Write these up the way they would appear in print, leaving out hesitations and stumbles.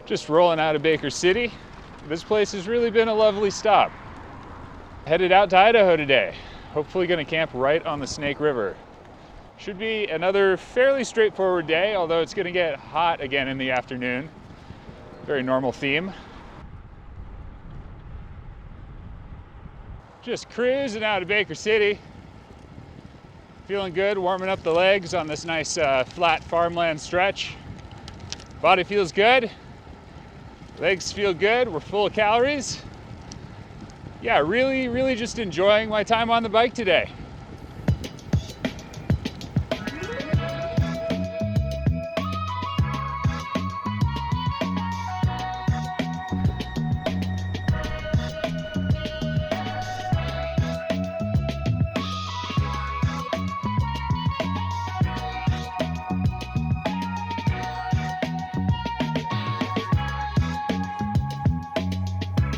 Just rolling out of Baker City. This place has really been a lovely stop. Headed out to Idaho today. Hopefully gonna camp right on the Snake River. Should be another fairly straightforward day, although it's gonna get hot again in the afternoon. Very normal theme. Just cruising out of Baker City. Feeling good, warming up the legs on this nice flat farmland stretch. Body feels good. Legs feel good, we're full of calories. Yeah, really just enjoying my time on the bike today.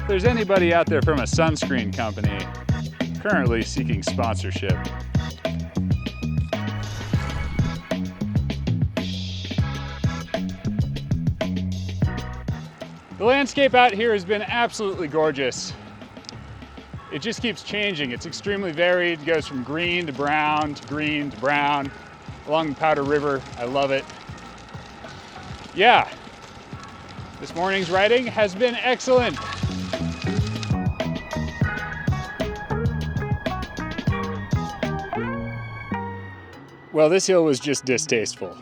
If there's anybody out there from a sunscreen company currently seeking sponsorship, the landscape out here has been absolutely gorgeous. It just keeps changing. It's extremely varied. It goes from green to brown to green to brown along the Powder River. I love it. Yeah, this morning's riding has been excellent. Well, this hill was just distasteful.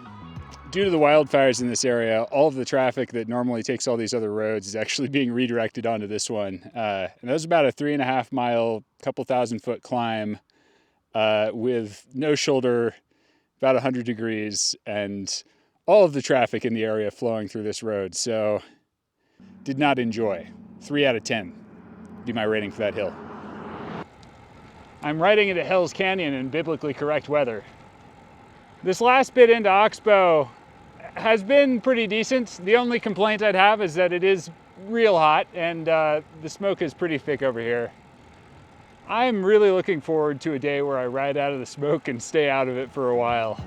Due to the wildfires in this area, all of the traffic that normally takes all these other roads is actually being redirected onto this one. And that was about a 3.5 mile, couple 1,000-foot climb with no shoulder, about 100 degrees, and all of the traffic in the area flowing through this road. So, did not enjoy. 3 out of 10 would be my rating for that hill. I'm riding into Hell's Canyon in biblically correct weather. This last bit into Oxbow has been pretty decent. The only complaint I'd have is that it is real hot and the smoke is pretty thick over here. I'm really looking forward to a day where I ride out of the smoke and stay out of it for a while.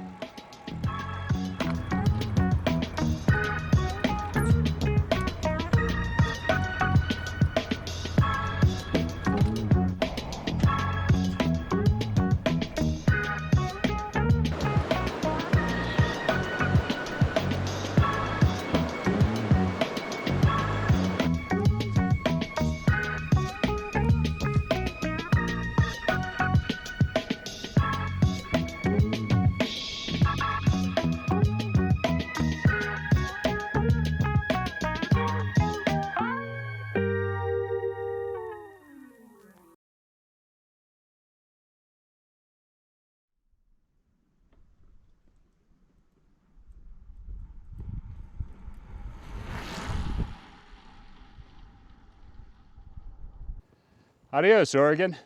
Adios, Oregon.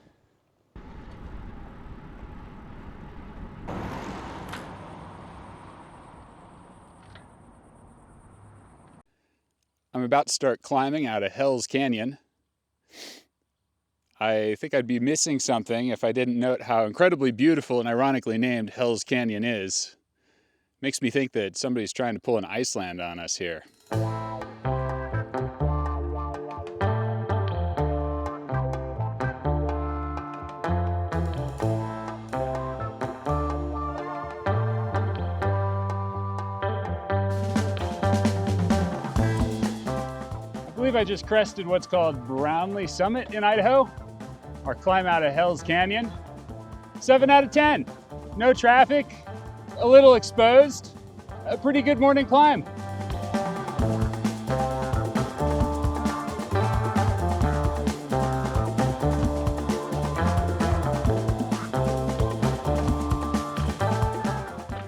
I'm about to start climbing out of Hell's Canyon. I think I'd be missing something if I didn't note how incredibly beautiful and ironically named Hell's Canyon is. Makes me think that somebody's trying to pull an Iceland on us here. I believe I just crested what's called Brownlee Summit in Idaho. Our climb out of Hell's Canyon. 7 out of 10. No traffic, a little exposed, a pretty good morning climb.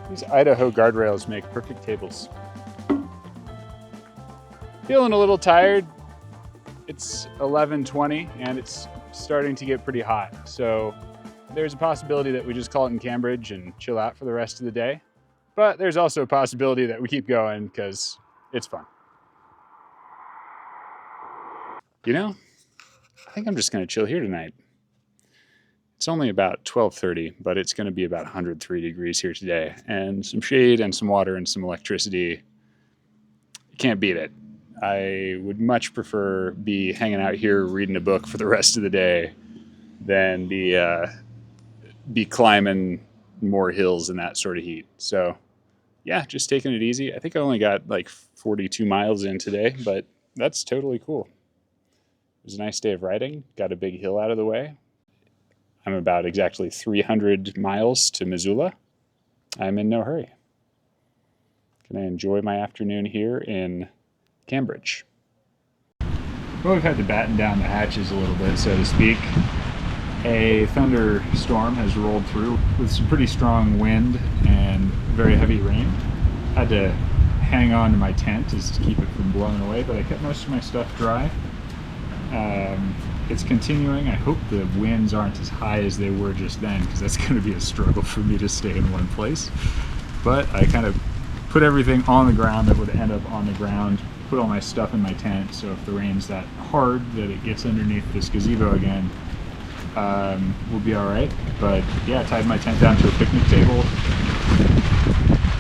These Idaho guardrails make perfect tables. Feeling a little tired. It's 11:20 and it's starting to get pretty hot. So there's a possibility that we just call it in Cambridge and chill out for the rest of the day. But there's also a possibility that we keep going because it's fun. You know, I think I'm just gonna chill here tonight. It's only about 12:30, but it's gonna be about 103 degrees here today, and some shade and some water and some electricity. You can't beat it. I would much prefer be hanging out here reading a book for the rest of the day than be climbing more hills in that sort of heat. So yeah, just taking it easy. I think I only got like 42 miles in today, but that's totally cool. It was a nice day of riding. Got a big hill out of the way. I'm about exactly 300 miles to Missoula. I'm in no hurry. Gonna enjoy my afternoon here in Cambridge. Well, we've had to batten down the hatches a little bit, so to speak. A thunderstorm has rolled through with some pretty strong wind and very heavy rain. Had to hang on to my tent just to keep it from blowing away, but I kept most of my stuff dry. It's continuing. I hope the winds aren't as high as they were just then, because that's going to be a struggle for me to stay in one place. But I kind of put everything on the ground that would end up on the ground, put all my stuff in my tent, so if the rain's that hard that it gets underneath this gazebo again, we'll be all right. But yeah, tied my tent down to a picnic table.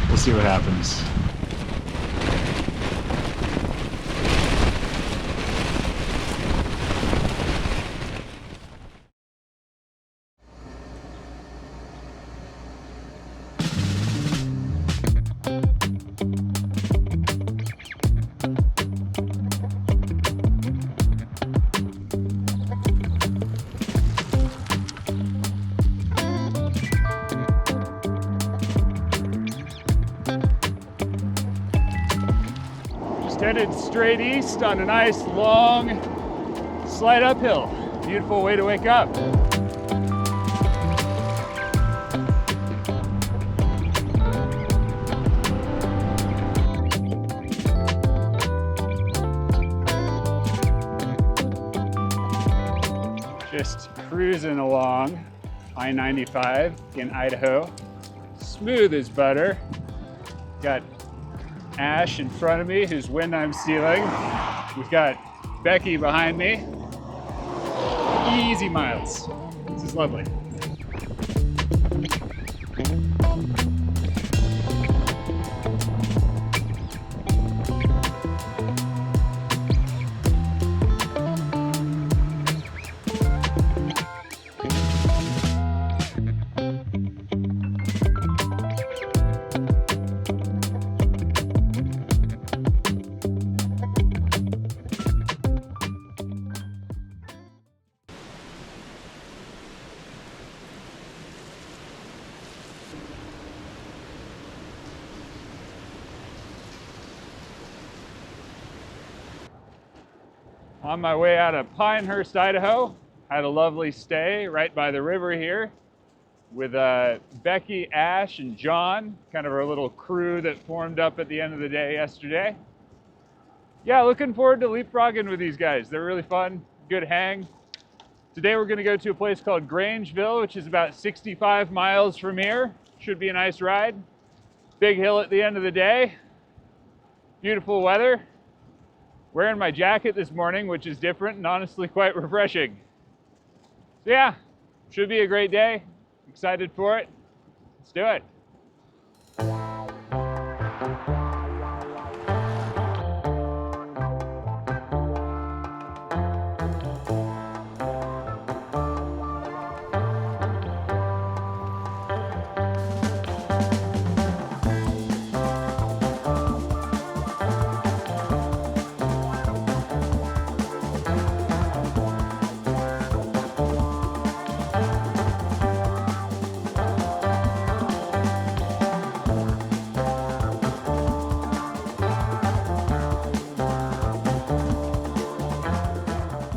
We'll see what happens. Headed straight east on a nice long slight uphill. Beautiful way to wake up. Just cruising along I-95 in Idaho. Smooth as butter. Got Ash in front of me, whose wind I'm stealing. We've got Becky behind me. Easy miles. This is lovely. On my way out of Pinehurst, Idaho. Had a lovely stay right by the river here with Becky, Ash, and John, kind of our little crew that formed up at the end of the day yesterday. Yeah, looking forward to leapfrogging with these guys. They're really fun, good hang. Today we're gonna go to a place called Grangeville, which is about 65 miles from here. Should be a nice ride. Big hill at the end of the day. Beautiful weather. Wearing my jacket this morning, which is different and honestly quite refreshing. So yeah, should be a great day. Excited for it. Let's do it.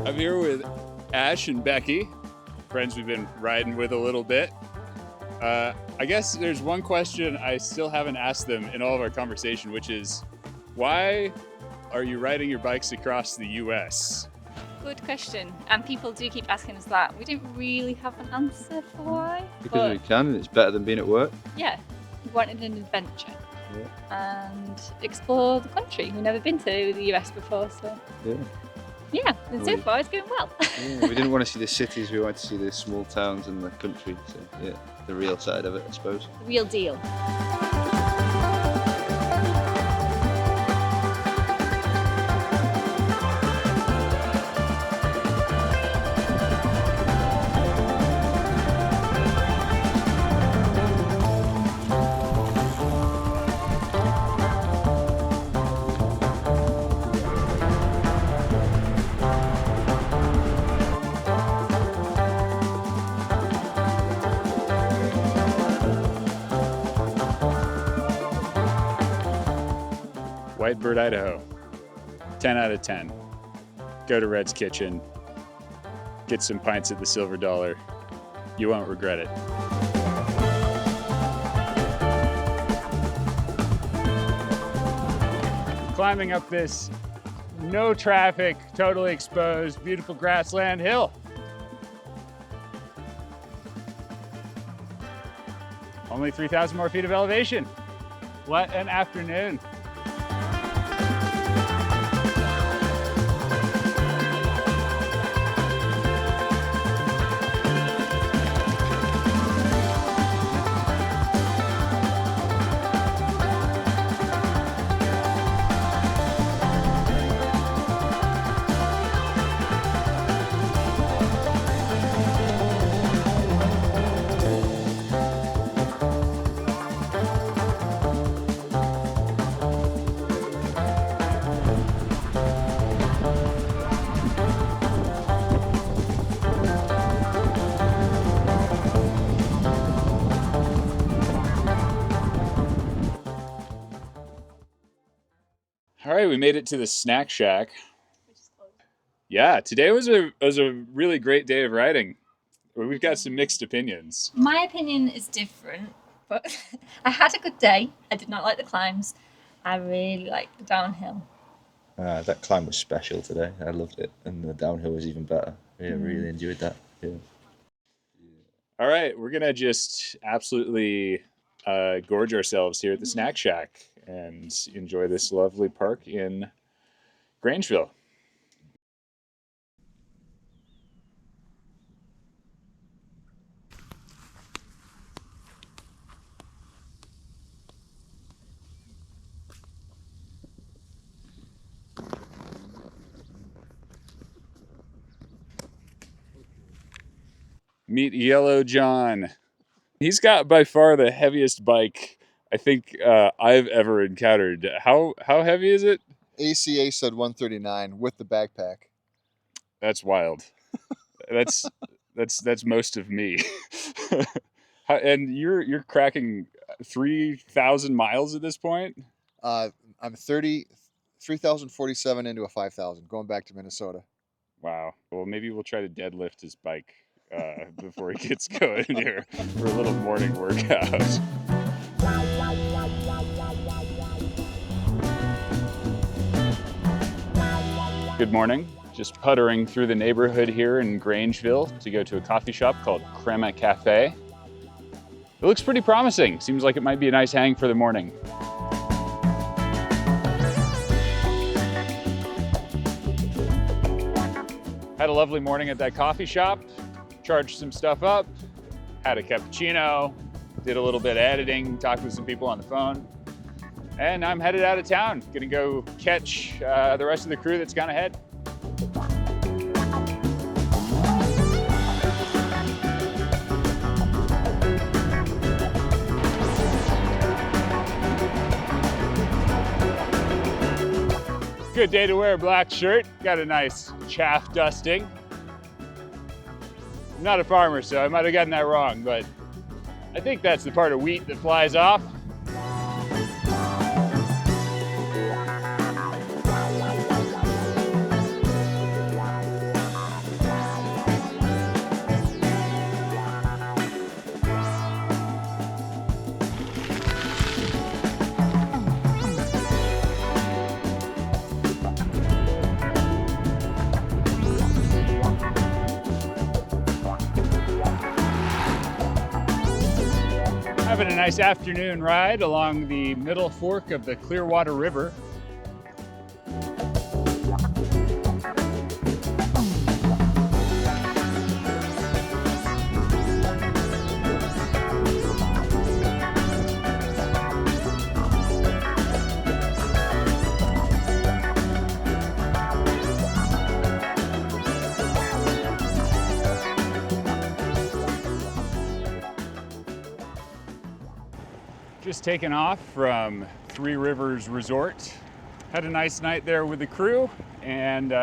I'm here with Ash and Becky, friends we've been riding with a little bit. I guess there's one question I still haven't asked them in all of our conversation, which is, why are you riding your bikes across the US? Good question, and people do keep asking us that. We don't really have an answer for why. Because we can, and it's better than being at work. Yeah, we wanted an adventure and explore the country. We've never been to the US before, so yeah, and so far it's going well. We didn't want to see the cities, we wanted to see the small towns and the country, so yeah, the real side of it, I suppose. The real deal. Whitebird, Idaho. 10 out of 10. Go to Red's Kitchen. Get some pints at the Silver Dollar. You won't regret it. Climbing up this no traffic, totally exposed, beautiful grassland hill. Only 3,000 more feet of elevation. What an afternoon. All right, we made it to the snack shack. Yeah, today was a really great day of riding. We've got some mixed opinions. My opinion is different, but I had a good day. I did not like the climbs. I really liked the downhill. That climb was special today. I loved it, and the downhill was even better. Yeah, really enjoyed that. Yeah. All right, we're gonna just absolutely gorge ourselves here at the snack shack and enjoy this lovely park in Grangeville. Meet Yellow John. He's got by far the heaviest bike I think I've ever encountered. How heavy is it? ACA said 139 with the backpack. That's wild. That's most of me. And you're cracking 3,000 miles at this point? I'm 3,047 into a 5,000, going back to Minnesota. Wow. Well, maybe we'll try to deadlift his bike before he gets going here for a little morning workout. Good morning. Just puttering through the neighborhood here in Grangeville to go to a coffee shop called Crema Cafe. It looks pretty promising. Seems like it might be a nice hang for the morning. Had a lovely morning at that coffee shop. Charged some stuff up. Had a cappuccino. Did a little bit of editing. Talked with some people on the phone. And I'm headed out of town. Gonna go catch the rest of the crew that's gone ahead. Good day to wear a black shirt. Got a nice chaff dusting. I'm not a farmer, so I might have gotten that wrong, but I think that's the part of wheat that flies off. Having a nice afternoon ride along the middle fork of the Clearwater River. Just taken off from Three Rivers Resort. Had a nice night there with the crew, and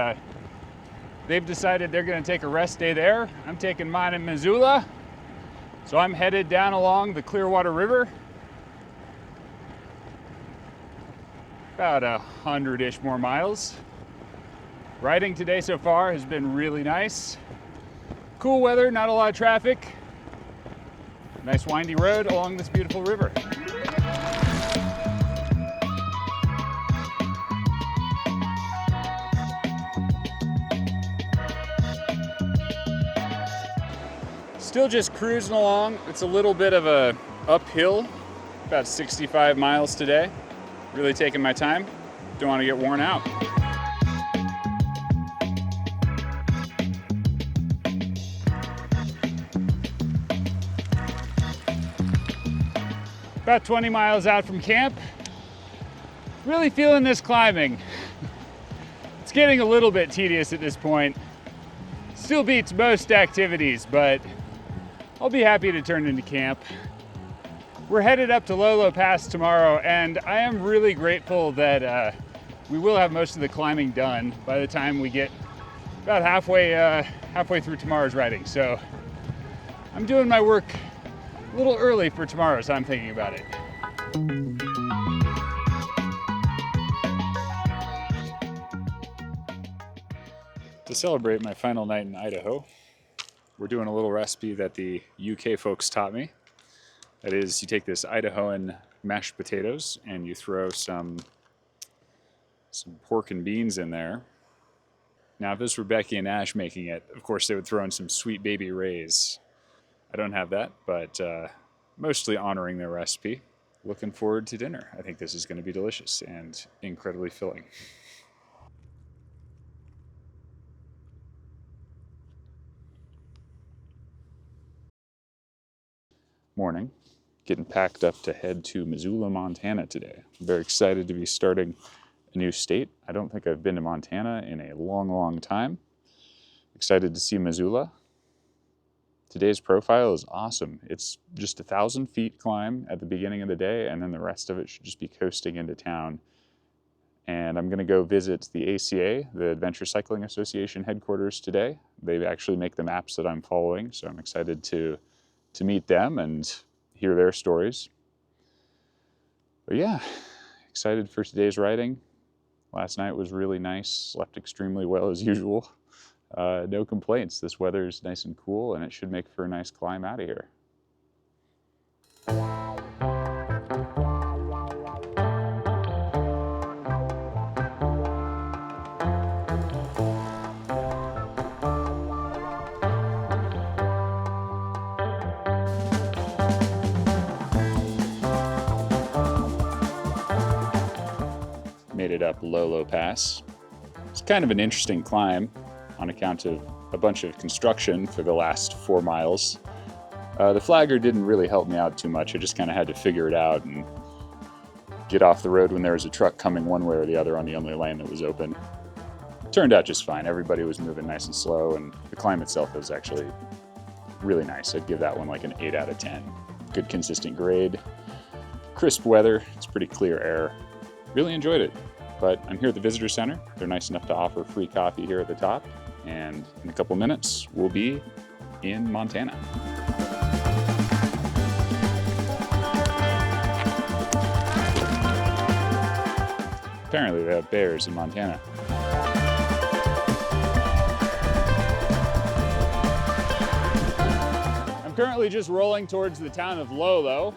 they've decided they're gonna take a rest day there. I'm taking mine in Missoula. So I'm headed down along the Clearwater River. About 100-ish more miles. Riding today so far has been really nice. Cool weather, not a lot of traffic. Nice windy road along this beautiful river. Still just cruising along. It's a little bit of a uphill, about 65 miles today. Really taking my time. Don't want to get worn out. About 20 miles out from camp. Really feeling this climbing. It's getting a little bit tedious at this point. Still beats most activities, but I'll be happy to turn into camp. We're headed up to Lolo Pass tomorrow, and I am really grateful that we will have most of the climbing done by the time we get about halfway through tomorrow's riding. So I'm doing my work a little early for tomorrow, so I'm thinking about it. To celebrate my final night in Idaho, we're doing a little recipe that the UK folks taught me. That is, you take this Idahoan mashed potatoes and you throw some pork and beans in there. Now, if this were Becky and Ash making it, of course they would throw in some sweet baby rays. I don't have that, but mostly honoring their recipe. Looking forward to dinner. I think this is going to be delicious and incredibly filling. Morning. Getting packed up to head to Missoula, Montana today. I'm very excited to be starting a new state. I don't think I've been to Montana in a long, long time. Excited to see Missoula. Today's profile is awesome. It's just 1,000 feet climb at the beginning of the day, and then the rest of it should just be coasting into town. And I'm going to go visit the ACA, the Adventure Cycling Association headquarters today. They actually make the maps that I'm following, so I'm excited to meet them and hear their stories. But yeah, excited for today's riding. Last night was really nice, slept extremely well as usual. No complaints. This weather is nice and cool, and it should make for a nice climb out of here. Made it up Lolo Pass. It's kind of an interesting climb on account of a bunch of construction for the last 4 miles. The flagger didn't really help me out too much. I just kind of had to figure it out and get off the road when there was a truck coming one way or the other on the only lane that was open. It turned out just fine. Everybody was moving nice and slow, and the climb itself was actually really nice. I'd give that one like an 8 out of 10. Good consistent grade, crisp weather, it's pretty clear air. Really enjoyed it. But I'm here at the visitor center. They're nice enough to offer free coffee here at the top. And in a couple minutes, we'll be in Montana. Apparently they have bears in Montana. I'm currently just rolling towards the town of Lolo,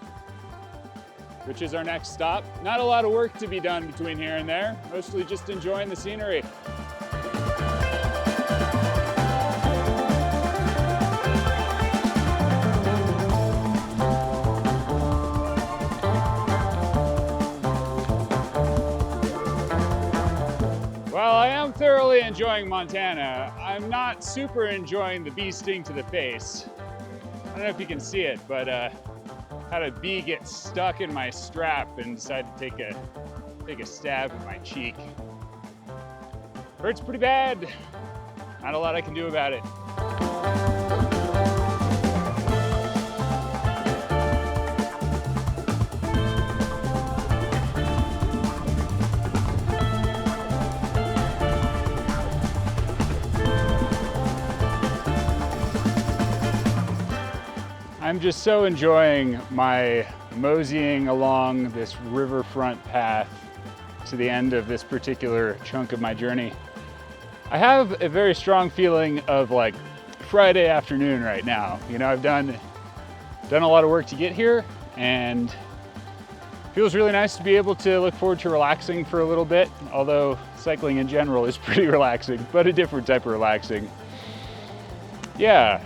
which is our next stop. Not a lot of work to be done between here and there, mostly just enjoying the scenery. While I am thoroughly enjoying Montana, I'm not super enjoying the bee sting to the face. I don't know if you can see it, but had a bee get stuck in my strap and decided to take a stab at my cheek. Hurts pretty bad. Not a lot I can do about it. I'm just so enjoying my moseying along this riverfront path. to the end of this particular chunk of my journey. I have a very strong feeling of like Friday afternoon right now. You know, I've done a lot of work to get here, and it feels really nice to be able to look forward to relaxing for a little bit, although cycling in general is pretty relaxing, but a different type of relaxing. Yeah,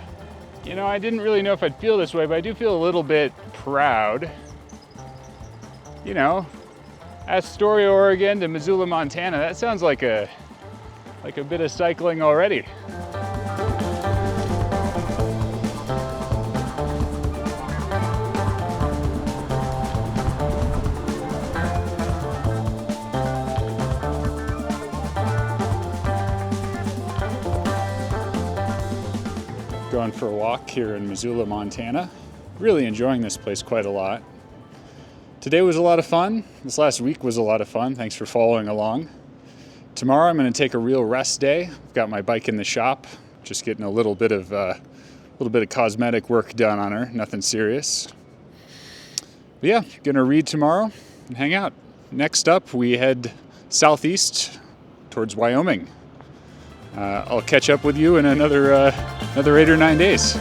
you know, I didn't really know if I'd feel this way, but I do feel a little bit proud. You know, Astoria, Oregon to Missoula, Montana, that sounds like a bit of cycling already. Going for a walk here in Missoula, Montana. Really enjoying this place quite a lot. Today was a lot of fun. This last week was a lot of fun. Thanks for following along. Tomorrow I'm going to take a real rest day. I've got my bike in the shop, just getting a little bit of cosmetic work done on her. Nothing serious. But yeah, gonna read tomorrow and hang out. Next up, we head southeast towards Wyoming. I'll catch up with you in another 8 or 9 days.